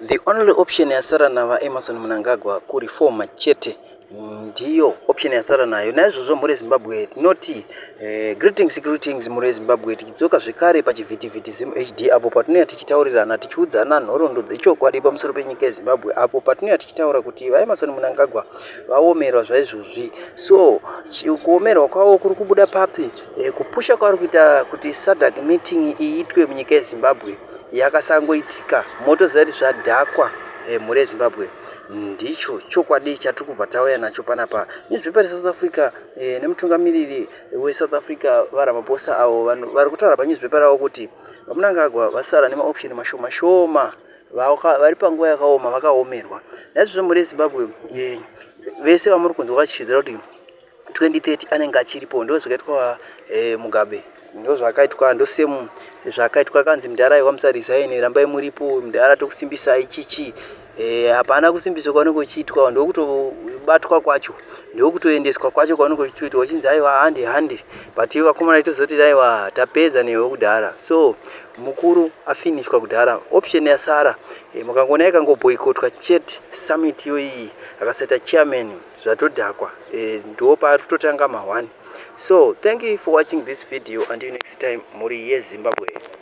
The only option yasara nava Emerson Mnangagwa kurifoma chete ndiyo option yasara nayo. Naizvozvo muri Zimbabwe tinoti greetings muri Zimbabwe, tichidzoka zvekare pachivhitivhiti HD apo patinouya tichitaurirana tichiudzana nhoroondo dzechokwadi pamusoro penyika yeZimbabwe, apo patinouya tichitaura kuti Emerson Mnangagwa vaomerwa zvaizvozvi. So kuomerwa kwavo kuri kubuda papi? Kupusha kwavari kuita kuti SADC meeting iitwe munyika yeZimbabwe yakasangoitika, motoziva kuti zvadhakwa muri Zimbabwe. Ndicho chokwadi chatiri kubva tauya nacho panapa. Newspaper reSouth Africa nemutungamiriri weSouth Africa vaRamaphosa avo vari kutaura panewspaper ravo kuti Mnangagwa vasara nemaoption mashoma vari panguva yakaoma vakaomerwa. Naizvozvo muri Zimbabwe vese vamuri kunzwa vachizvidzira kuti 2030 anenge achiripo. Ndo zvakaitwa Mugabe, ndo zvakaitwa ndosemu, zvakaitwa kanzi mudhara musaresign, rambai muripo, mudhara tokusimbisai chichi. Hapana kusimbiswa kwanenge kuchiitwa, ndokutobatwa kwacho, ndokutoendeswa kwacho kwanenge kuchiitwa uchinzi aiwa hande but ivo vakomana itozoti aiwa tapedza newe kudhara. So mukuru afinishwa kudhara. Option yasara mukangona yakangoboycotwa chete summit iyoyi akaseta chairman zvatodhakwa, ndo paari kutotanga ma1. So thank you for watching this video. Until next time, muri yeZimbabwe.